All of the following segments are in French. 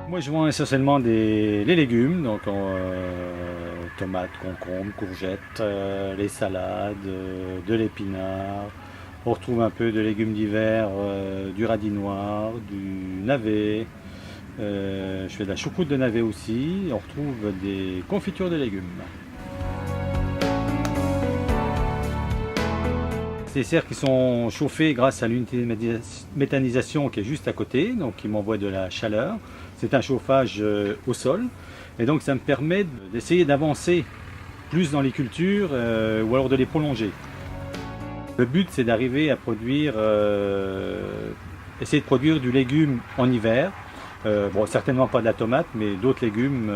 Moi, je vends essentiellement les légumes, donc tomates, concombres, courgettes, les salades, de l'épinard. On retrouve un peu de légumes d'hiver, du radis noir, du navet. Je fais de la choucroute de navet aussi. On retrouve des confitures de légumes. Des serres qui sont chauffées grâce à l'unité de méthanisation qui est juste à côté, donc qui m'envoie de la chaleur. C'est un chauffage au sol, et donc ça me permet d'essayer d'avancer plus dans les cultures ou alors de les prolonger. Le but, c'est d'arriver à produire, essayer de produire du légume en hiver. Bon, certainement pas de la tomate, mais d'autres légumes,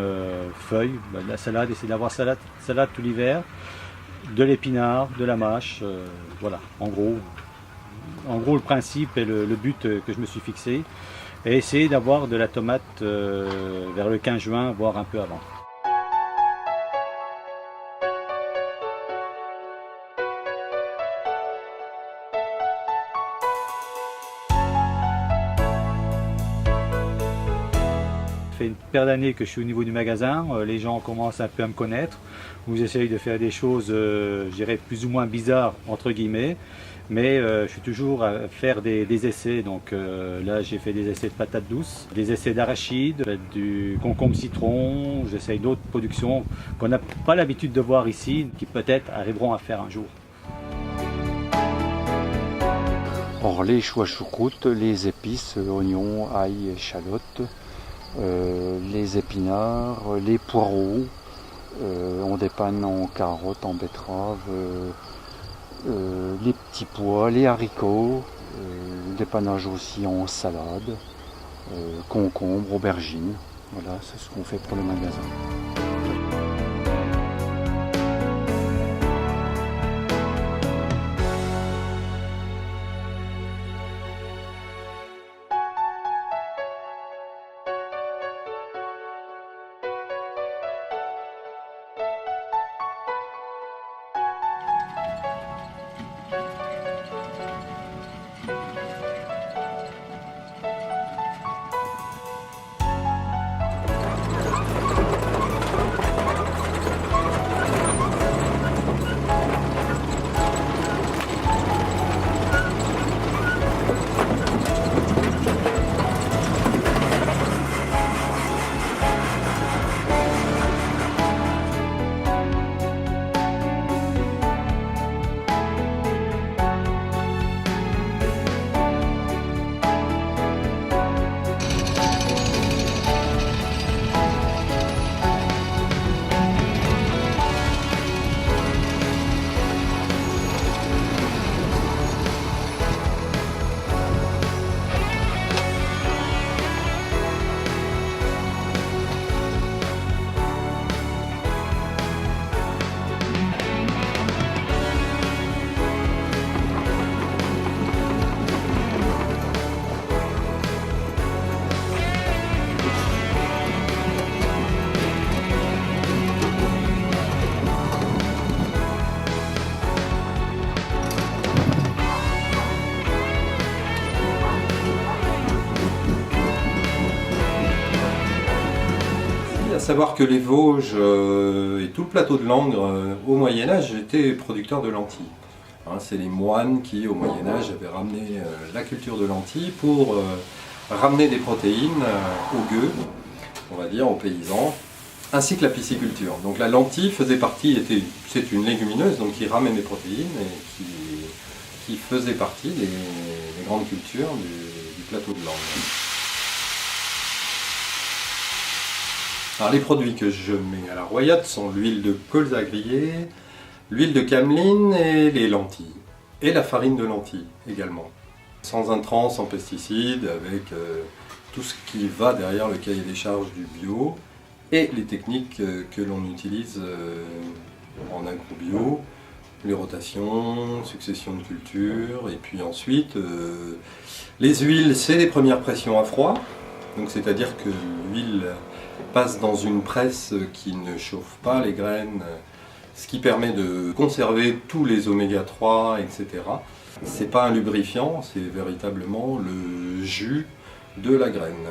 feuilles, de la salade, essayer d'avoir salade tout l'hiver, de l'épinard, de la mâche, voilà, en gros le principe et le but que je me suis fixé, et essayer d'avoir de la tomate vers le 15 juin, voire un peu avant. Ça fait une paire d'années que je suis au niveau du magasin, les gens commencent un peu à me connaître. Vous essayez de faire des choses, je dirais, plus ou moins bizarres, entre guillemets, mais je suis toujours à faire des essais. Donc là, j'ai fait des essais de patates douces, des essais d'arachide, du concombre citron, j'essaye d'autres productions qu'on n'a pas l'habitude de voir ici, qui peut-être arriveront à faire un jour. Or, les choux à choucroute, les épices, oignons, ail, échalotes, les épinards, les poireaux, on dépanne en carottes, en betteraves, les petits pois, les haricots, dépannage aussi en salade, concombres, aubergines. Voilà, c'est ce qu'on fait pour le magasin. À savoir que les Vosges et tout le plateau de Langres, au Moyen-Âge, étaient producteurs de lentilles. Hein, c'est les moines qui, au Moyen-Âge, avaient ramené la culture de lentilles pour ramener des protéines aux gueux, on va dire, aux paysans, ainsi que la pisciculture. Donc la lentille faisait partie, c'est une légumineuse, donc qui ramène des protéines et qui faisait partie des grandes cultures du plateau de Langres. Alors les produits que je mets à la royade sont l'huile de colza grillée, l'huile de cameline et les lentilles. Et la farine de lentilles également. Sans intrants, sans pesticides, avec tout ce qui va derrière le cahier des charges du bio et les techniques que l'on utilise en agro-bio, les rotations, succession de cultures, et puis ensuite les huiles, c'est les premières pressions à froid, donc c'est-à-dire que l'huile passe dans une presse qui ne chauffe pas les graines, ce qui permet de conserver tous les oméga 3, etc. C'est pas un lubrifiant, c'est véritablement le jus de la graine.